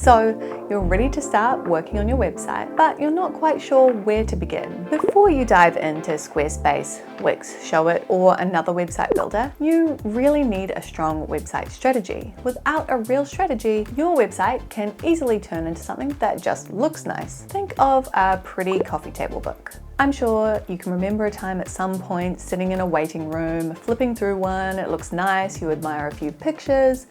So you're ready to start working on your website, but you're not quite sure where to begin. Before you dive into Squarespace, Wix, Showit, or another website builder, you really need a strong website strategy. Without a real strategy, your website can easily turn into something that just looks nice. Think of a pretty coffee table book. I'm sure you can remember a time at some point sitting in a waiting room, flipping through one, it looks nice, you admire a few pictures,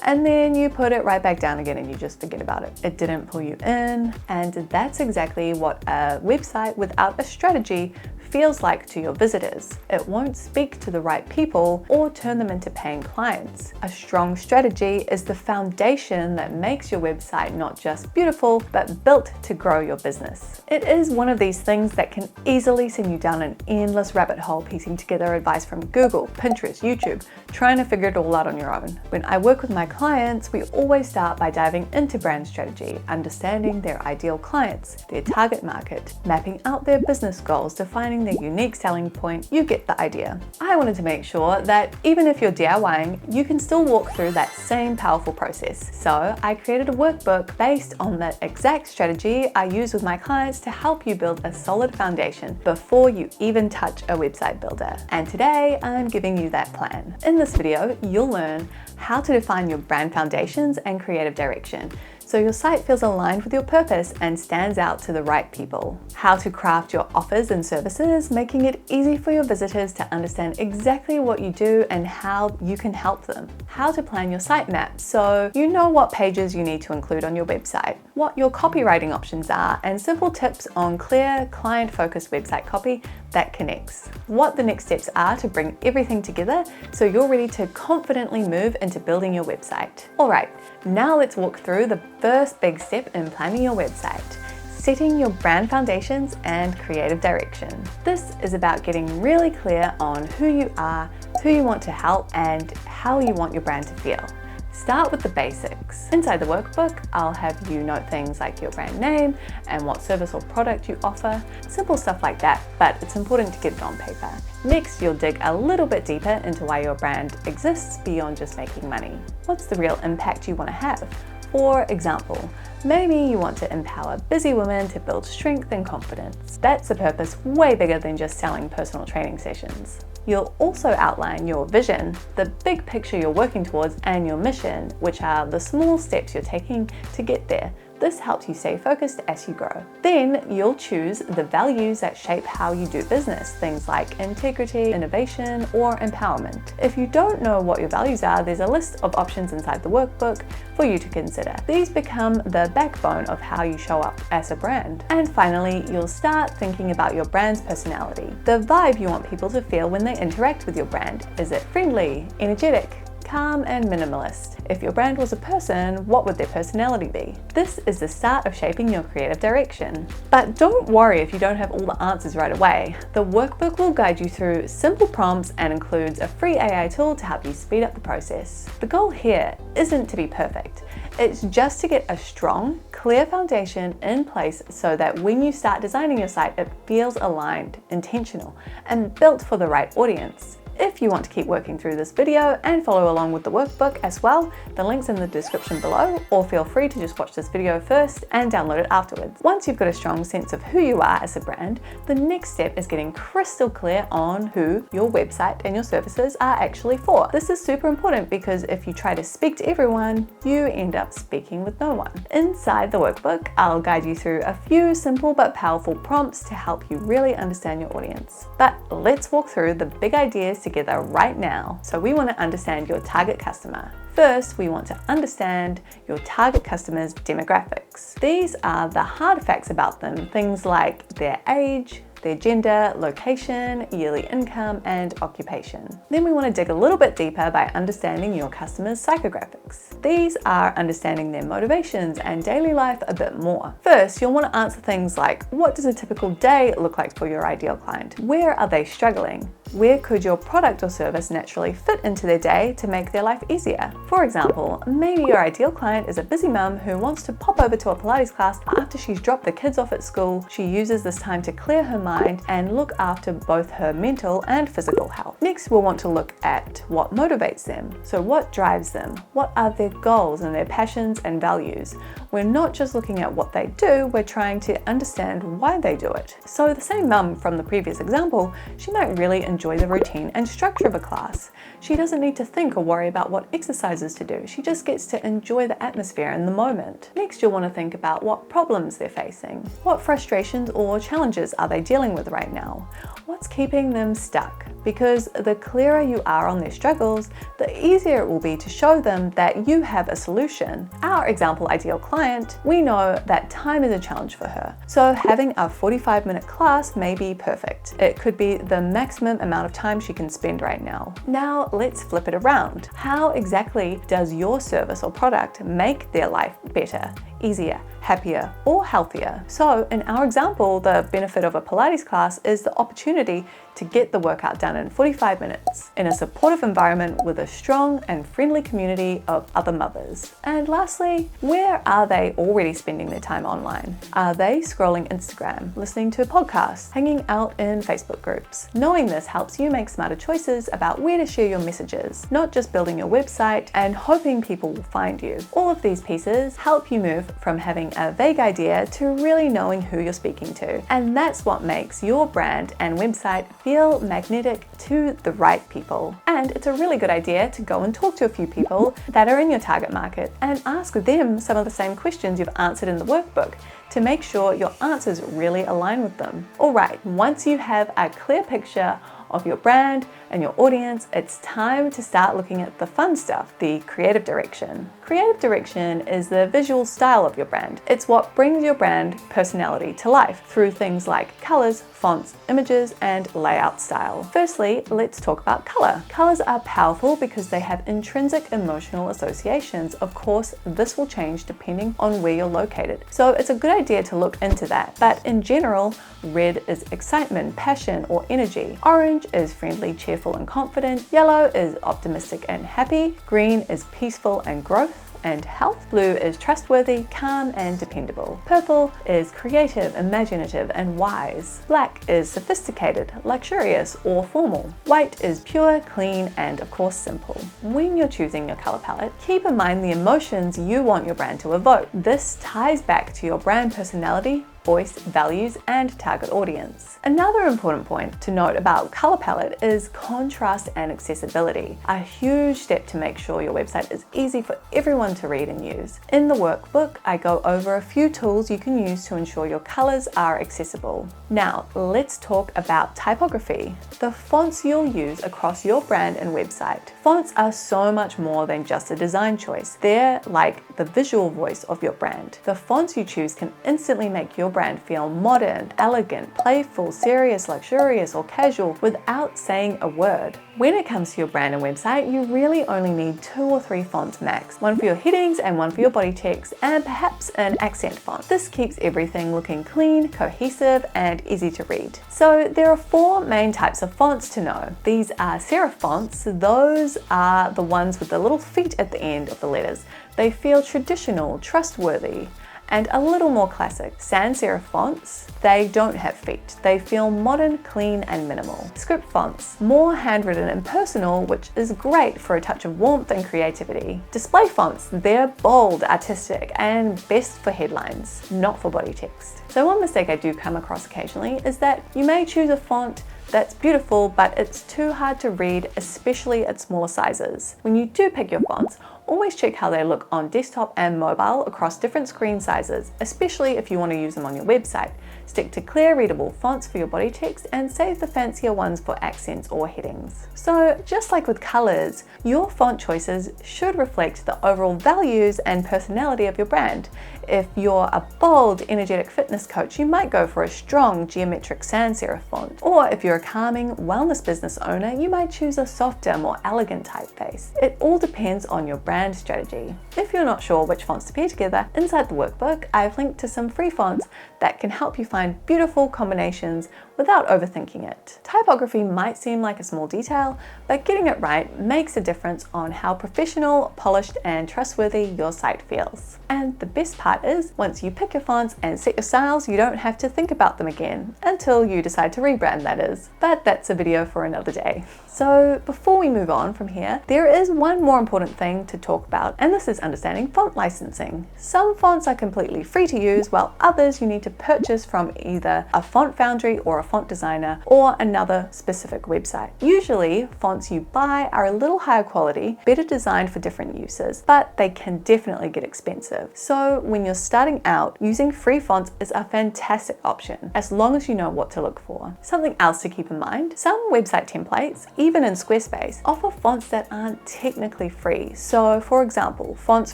and then you put it right back down again and you just forget about it. It didn't pull you in, and that's exactly what a website without a strategy feels like to your visitors. It won't speak to the right people or turn them into paying clients. A strong strategy is the foundation that makes your website not just beautiful, but built to grow your business. It is one of these things that can easily send you down an endless rabbit hole piecing together advice from Google, Pinterest, YouTube, trying to figure it all out on your own. When I work with my clients, we always start by diving into brand strategy, understanding their ideal clients, their target market, mapping out their business goals, defining their unique selling point. You get the idea. I wanted to make sure that even if you're DIYing, you can still walk through that same powerful process. So I created a workbook based on that exact strategy I use with my clients to help you build a solid foundation before you even touch a website builder. And today I'm giving you that plan. In this video, you'll learn how to define your brand foundations and creative direction, so your site feels aligned with your purpose and stands out to the right people. How to craft your offers and services, making it easy for your visitors to understand exactly what you do and how you can help them. How to plan your sitemap so you know what pages you need to include on your website, what your copywriting options are, and simple tips on clear, client-focused website copy that connects. What the next steps are to bring everything together so you're ready to confidently move into building your website. All right, now let's walk through the first big step in planning your website: setting your brand foundations and creative direction. This is about getting really clear on who you are, who you want to help, and how you want your brand to feel. Start with the basics. Inside the workbook, I'll have you note things like your brand name and what service or product you offer, simple stuff like that, but it's important to get it on paper. Next, you'll dig a little bit deeper into why your brand exists beyond just making money. What's the real impact you want to have? For example, maybe you want to empower busy women to build strength and confidence. That's a purpose way bigger than just selling personal training sessions. You'll also outline your vision, the big picture you're working towards, and your mission, which are the small steps you're taking to get there. This helps you stay focused as you grow. Then you'll choose the values that shape how you do business, things like integrity, innovation, or empowerment. If you don't know what your values are, there's a list of options inside the workbook for you to consider. These become the backbone of how you show up as a brand. And finally, you'll start thinking about your brand's personality, the vibe you want people to feel when they interact with your brand. Is it friendly, energetic, calm, and minimalist? If your brand was a person, what would their personality be? This is the start of shaping your creative direction. But don't worry if you don't have all the answers right away. The workbook will guide you through simple prompts and includes a free AI tool to help you speed up the process. The goal here isn't to be perfect. It's just to get a strong, clear foundation in place so that when you start designing your site, it feels aligned, intentional, and built for the right audience. If you want to keep working through this video and follow along with the workbook as well, the link's in the description below, or feel free to just watch this video first and download it afterwards. Once you've got a strong sense of who you are as a brand, the next step is getting crystal clear on who your website and your services are actually for. This is super important because if you try to speak to everyone, you end up speaking with no one. Inside the workbook, I'll guide you through a few simple but powerful prompts to help you really understand your audience. But let's walk through the big ideas together right now. So we want to understand your target customer. First, we want to understand your target customer's demographics. These are the hard facts about them, things like their age, their gender, location, yearly income, and occupation. Then we want to dig a little bit deeper by understanding your customer's psychographics. These are understanding their motivations and daily life a bit more. First, you'll want to answer things like, what does a typical day look like for your ideal client? Where are they struggling? Where could your product or service naturally fit into their day to make their life easier? For example, maybe your ideal client is a busy mum who wants to pop over to a Pilates class after she's dropped the kids off at school. She uses this time to clear her mind and look after both her mental and physical health. Next, we'll want to look at what motivates them. So what drives them? What are their goals and their passions and values? We're not just looking at what they do, we're trying to understand why they do it. So the same mum from the previous example, she might really enjoy the routine and structure of a class. She doesn't need to think or worry about what exercises to do. She just gets to enjoy the atmosphere in the moment. Next, you'll want to think about what problems they're facing. What frustrations or challenges are they dealing with right now? What's keeping them stuck? Because the clearer you are on their struggles, the easier it will be to show them that you have a solution. Our example ideal client, we know that time is a challenge for her. So having a 45-minute class may be perfect. It could be the maximum amount of time she can spend right now. Now let's flip it around. How exactly does your service or product make their life better, easier, happier, or healthier? So in our example, the benefit of a Pilates class is the opportunity to get the workout done in 45 minutes in a supportive environment with a strong and friendly community of other mothers. And lastly, where are they already spending their time online? Are they scrolling Instagram, listening to podcasts, hanging out in Facebook groups? Knowing this helps you make smarter choices about where to share your messages, not just building your website and hoping people will find you. All of these pieces help you move from having a vague idea to really knowing who you're speaking to. And that's what makes your brand and website feel magnetic to the right people. And it's a really good idea to go and talk to a few people that are in your target market and ask them some of the same questions you've answered in the workbook to make sure your answers really align with them. All right, once you have a clear picture of your brand and your audience, it's time to start looking at the fun stuff, the creative direction. Creative direction is the visual style of your brand. It's what brings your brand personality to life through things like colors, fonts, images, and layout style. Firstly, let's talk about color. Colors are powerful because they have intrinsic emotional associations. Of course, this will change depending on where you're located. So it's a good idea to look into that. But in general, red is excitement, passion, or energy. Orange is friendly, cheerful, and confident. Yellow is optimistic and happy. Green is peaceful and growth and health. Blue is trustworthy, calm, and dependable. Purple is creative, imaginative, and wise. Black is sophisticated, luxurious, or formal. White is pure, clean, and of course simple. When you're choosing your color palette, keep in mind the emotions you want your brand to evoke. This ties back to your brand personality, voice, values, and target audience. Another important point to note about color palette is contrast and accessibility, a huge step to make sure your website is easy for everyone to read and use. In the workbook, I go over a few tools you can use to ensure your colors are accessible. Now, let's talk about typography, the fonts you'll use across your brand and website. Fonts are so much more than just a design choice. They're like the visual voice of your brand. The fonts you choose can instantly make your brand feel modern, elegant, playful, serious, luxurious, or casual without saying a word. When it comes to your brand and website, you really only need 2 or 3 fonts max. One for your headings and one for your body text, and perhaps an accent font. This keeps everything looking clean, cohesive, and easy to read. So there are 4 main types of fonts to know. These are serif fonts. Those are the ones with the little feet at the end of the letters. They feel traditional, trustworthy, and a little more classic. Sans serif fonts, they don't have feet. They feel modern, clean, and minimal. Script fonts, more handwritten and personal, which is great for a touch of warmth and creativity. Display fonts, they're bold, artistic, and best for headlines, not for body text. So one mistake I do come across occasionally is that you may choose a font that's beautiful, but it's too hard to read, especially at smaller sizes. When you do pick your fonts, always check how they look on desktop and mobile across different screen sizes, especially if you want to use them on your website. Stick to clear, readable fonts for your body text and save the fancier ones for accents or headings. So just like with colors, your font choices should reflect the overall values and personality of your brand. If you're a bold, energetic fitness coach, you might go for a strong, geometric sans serif font. Or if you're a calming wellness business owner, you might choose a softer, more elegant typeface. It all depends on your brand brand strategy. If you're not sure which fonts to pair together, inside the workbook, I've linked to some free fonts that can help you find beautiful combinations without overthinking it. Typography might seem like a small detail, but getting it right makes a difference on how professional, polished, and trustworthy your site feels. And the best part is, once you pick your fonts and set your styles, you don't have to think about them again, until you decide to rebrand, that is. But that's a video for another day. So before we move on from here, there is one more important thing to talk about, and this is understanding font licensing. Some fonts are completely free to use, while others you need to purchase from either a font foundry or a font designer or another specific website. Usually, fonts you buy are a little higher quality, better designed for different uses, but they can definitely get expensive. So when you're starting out, using free fonts is a fantastic option, as long as you know what to look for. Something else to keep in mind, some website templates, even in Squarespace, offer fonts that aren't technically free. So for example, fonts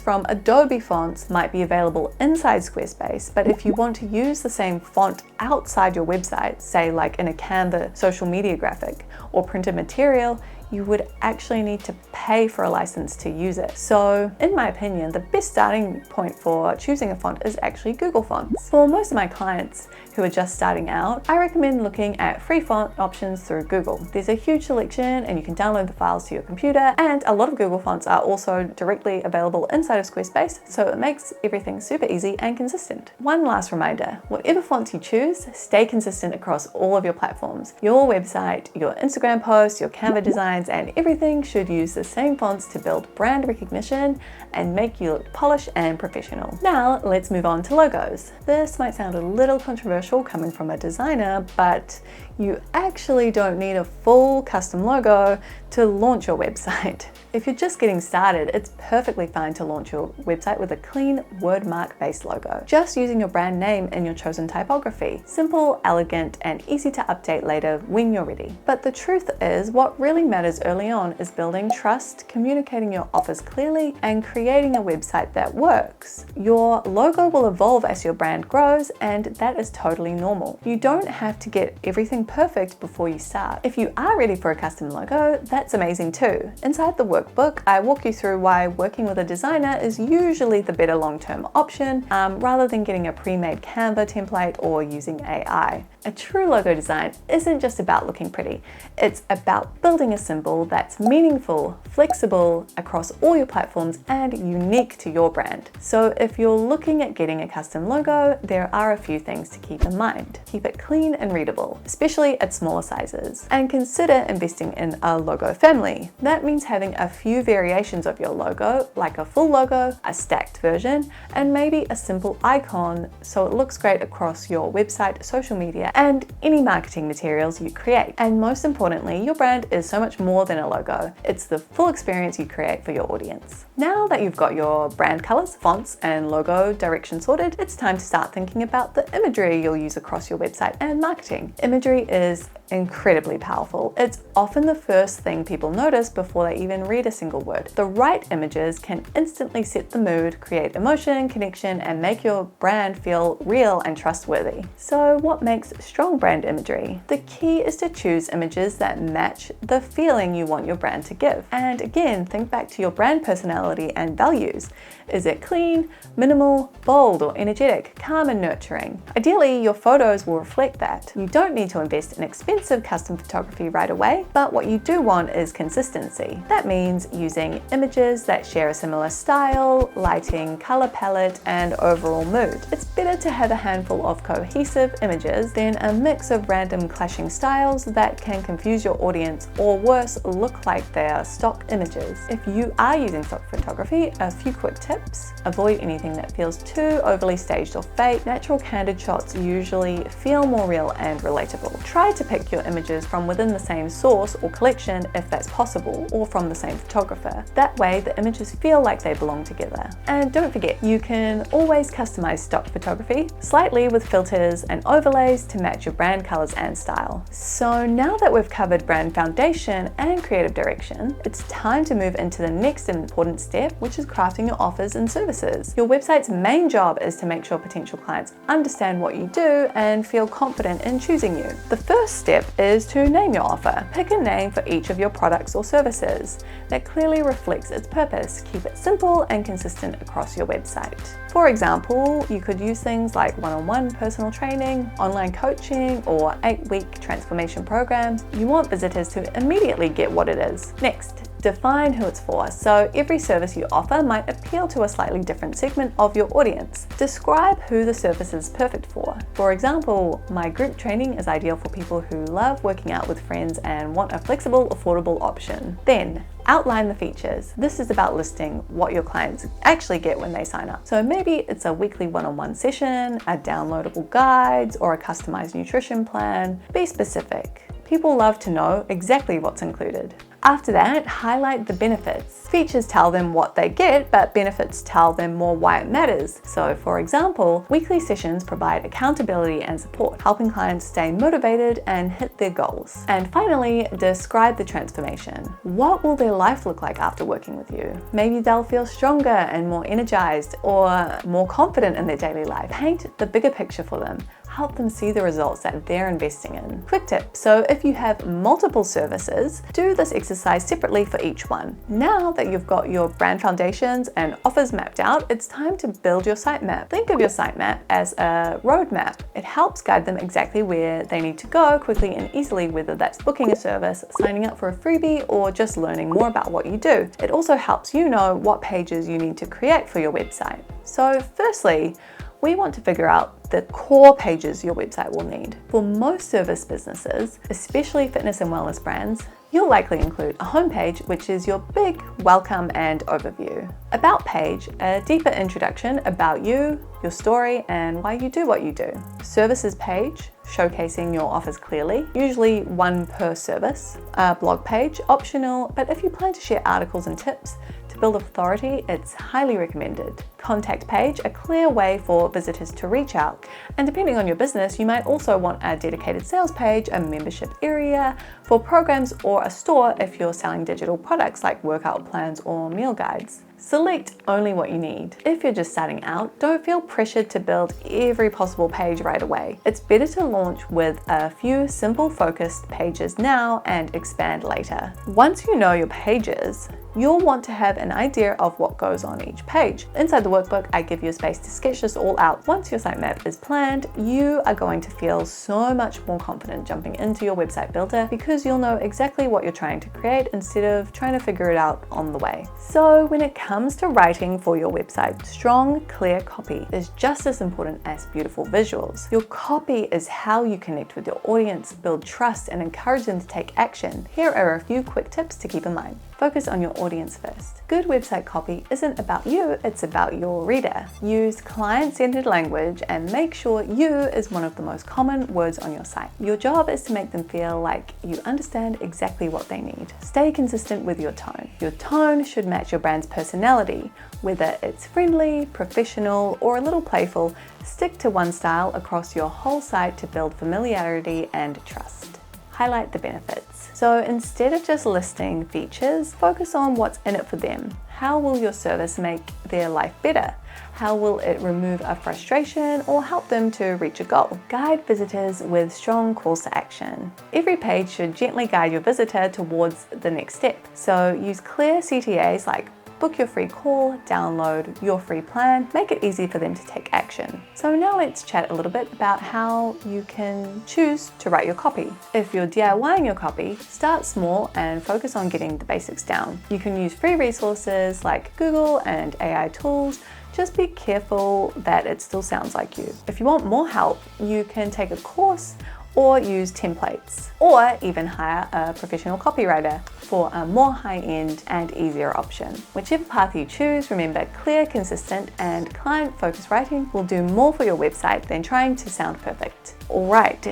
from Adobe Fonts might be available inside Squarespace, but if you want to use the same font outside your website, say like in a Canva social media graphic or printed material, you would actually need to pay for a license to use it. So in my opinion, the best starting point for choosing a font is actually Google Fonts. For most of my clients who are just starting out, I recommend looking at free font options through Google. There's a huge selection and you can download the files to your computer, and a lot of Google Fonts are also directly available inside of Squarespace, so it makes everything super easy and consistent. One last reminder, whatever fonts you choose, stay consistent across all of your platforms. Your website, your Instagram posts, your Canva designs, and everything should use the same fonts to build brand recognition and make you look polished and professional. Now let's move on to logos. This might sound a little controversial coming from a designer, but you actually don't need a full custom logo to launch your website. If you're just getting started, it's perfectly fine to launch your website with a clean wordmark based logo, just using your brand name in your chosen typography. Simple, elegant, and easy to update later when you're ready. But the truth is, what really matters early on is building trust, communicating your offers clearly, and creating a website that works. Your logo will evolve as your brand grows, and that is totally normal. You don't have to get everything perfect before you start. If you are ready for a custom logo, that's amazing too. Inside the workbook, I walk you through why working with a designer is usually the better long-term option, rather than getting a pre-made Canva template or using AI. A true logo design isn't just about looking pretty. It's about building a symbol that's meaningful, flexible across all your platforms, and unique to your brand. So if you're looking at getting a custom logo, there are a few things to keep in mind. Keep it clean and readable, especially at smaller sizes. And consider investing in a logo family. That means having a few variations of your logo, like a full logo, a stacked version, and maybe a simple icon so it looks great across your website, social media, and any marketing materials you create. And most importantly, your brand is so much more than a logo. It's the full experience you create for your audience. Now that you've got your brand colors, fonts, and logo direction sorted, it's time to start thinking about the imagery you'll use across your website and marketing. Imagery is incredibly powerful. It's often the first thing people notice before they even read a single word. The right images can instantly set the mood, create emotion, connection, and make your brand feel real and trustworthy. So what makes strong brand imagery? The key is to choose images that match the feeling you want your brand to give. And again, think back to your brand personality and values. Is it clean, minimal, bold, or energetic, calm and nurturing? Ideally, your photos will reflect that. You don't need to invest in expensive custom photography right away, but what you do want is consistency. That means using images that share a similar style, lighting, color palette, and overall mood. It's better to have a handful of cohesive images than a mix of random clashing styles that can confuse your audience, or worse, look like they are stock images. If you are using stock photography, a few quick tips. Avoid anything that feels too overly staged or fake. Natural candid shots usually feel more real and relatable. Try to pick your images from within the same source or collection if that's possible, or from the same photographer. That way the images feel like they belong together. And don't forget, you can always customize stock photography slightly with filters and overlays to match your brand colors and style. So now that we've covered brand foundation and creative direction, it's time to move into the next important step, which is crafting your offers and services. Your website's main job is to make sure potential clients understand what you do and feel confident in choosing you. The first step is to name your offer. Pick a name for each of your products or services. that clearly reflects its purpose. Keep it simple and consistent across your website. For example, you could use things like one-on-one personal training, online coaching, or 8-week transformation programs. You want visitors to immediately get what it is. Next, define who it's for. So every service you offer might appeal to a slightly different segment of your audience. Describe who the service is perfect for. For example, my group training is ideal for people who love working out with friends and want a flexible, affordable option. Then, outline the features. This is about listing what your clients actually get when they sign up. So maybe it's a weekly one-on-one session, a downloadable guides, or a customized nutrition plan. Be specific. People love to know exactly what's included. After that, highlight the benefits. Features tell them what they get, but benefits tell them more why it matters. So for example, weekly sessions provide accountability and support, helping clients stay motivated and hit their goals. And finally, describe the transformation. What will their life look like after working with you? Maybe they'll feel stronger and more energized or more confident in their daily life. Paint the bigger picture for them. Help them see the results that they're investing in. Quick tip, so if you have multiple services, do this exercise separately for each one. Now that you've got your brand foundations and offers mapped out, it's time to build your sitemap. Think of your sitemap as a roadmap. It helps guide them exactly where they need to go quickly and easily, whether that's booking a service, signing up for a freebie, or just learning more about what you do. It also helps you know what pages you need to create for your website. So firstly, we want to figure out the core pages your website will need. For most service businesses, especially fitness and wellness brands, you'll likely include a homepage, which is your big welcome and overview. About page, a deeper introduction about you, your story, and why you do what you do. Services page, showcasing your offers clearly, usually one per service. A blog page, optional, but if you plan to share articles and tips to build authority, it's highly recommended. Contact page, a clear way for visitors to reach out. And depending on your business, you might also want a dedicated sales page, a membership area for programs, or a store if you're selling digital products like workout plans or meal guides. Select only what you need. If you're just starting out, don't feel pressured to build every possible page right away. It's better to launch with a few simple focused pages now and expand later. Once you know your pages, you'll want to have an idea of what goes on each page. Inside the workbook, I give you a space to sketch this all out. Once your sitemap is planned, you are going to feel so much more confident jumping into your website builder because you'll know exactly what you're trying to create instead of trying to figure it out on the way. So when it comes to writing for your website, strong, clear copy is just as important as beautiful visuals. Your copy is how you connect with your audience, build trust, and encourage them to take action. Here are a few quick tips to keep in mind. Focus on your audience first. Good website copy isn't about you, it's about your reader. Use client-centered language and make sure you is one of the most common words on your site. Your job is to make them feel like you understand exactly what they need. Stay consistent with your tone. Your tone should match your brand's personality. Whether it's friendly, professional, or a little playful, stick to one style across your whole site to build familiarity and trust. Highlight the benefits. So instead of just listing features, focus on what's in it for them. How will your service make their life better? How will it remove a frustration or help them to reach a goal? Guide visitors with strong calls to action. Every page should gently guide your visitor towards the next step. So use clear CTAs like book your free call, download your free plan, make it easy for them to take action. So now let's chat a little bit about how you can choose to write your copy. If you're DIYing your copy, start small and focus on getting the basics down. You can use free resources like Google and AI tools. Just be careful that it still sounds like you. If you want more help, you can take a course or use templates, or even hire a professional copywriter for a more high-end and easier option. Whichever path you choose, remember clear, consistent, and client-focused writing will do more for your website than trying to sound perfect. All right,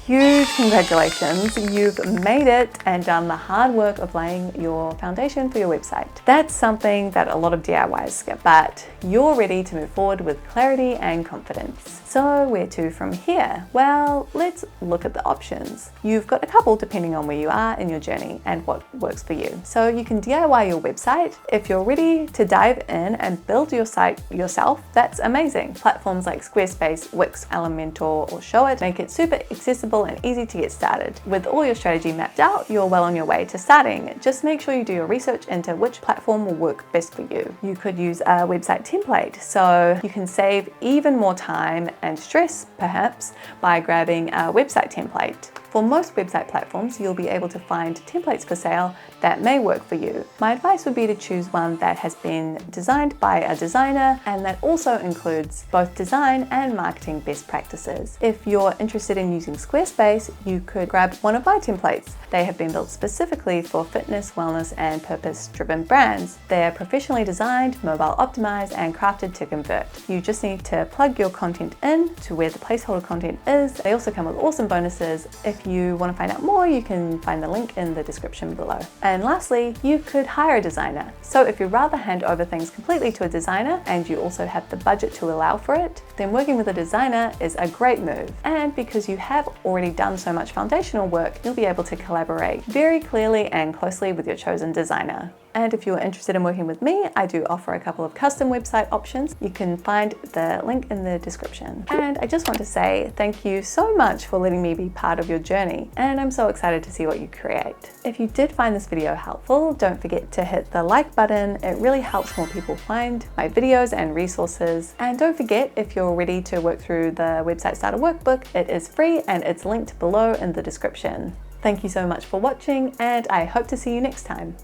huge congratulations. You've made it and done the hard work of laying your foundation for your website. That's something that a lot of DIYers skip, but you're ready to move forward with clarity and confidence. So where to from here? Well, let's look at the options. You've got a couple depending on where you are in your journey and what works for you. So you can DIY your website. If you're ready to dive in and build your site yourself, that's amazing. Platforms like Squarespace, Wix, Elementor, or Showit make it super accessible and easy to get started. With all your strategy mapped out, you're well on your way to starting. Just make sure you do your research into which platform will work best for you. You could use a website template, so you can save even more time and stress, perhaps, by grabbing a website template. For most website platforms, you'll be able to find templates for sale that may work for you. My advice would be to choose one that has been designed by a designer and that also includes both design and marketing best practices. If you're interested in using Squarespace, you could grab one of my templates. They have been built specifically for fitness, wellness, and purpose-driven brands. They're professionally designed, mobile optimized, and crafted to convert. You just need to plug your content in to where the placeholder content is. They also come with awesome bonuses. If you want to find out more, you can find the link in the description below. And lastly, you could hire a designer. So if you'd rather hand over things completely to a designer and you also have the budget to allow for it, then working with a designer is a great move. And because you have already done so much foundational work, you'll be able to collaborate very clearly and closely with your chosen designer. And if you're interested in working with me, I do offer a couple of custom website options. You can find the link in the description. And I just want to say thank you so much for letting me be part of your journey. And I'm so excited to see what you create. If you did find this video helpful, don't forget to hit the like button. It really helps more people find my videos and resources. And don't forget, if you're ready to work through the Website Starter Workbook, it is free and it's linked below in the description. Thank you so much for watching, and I hope to see you next time.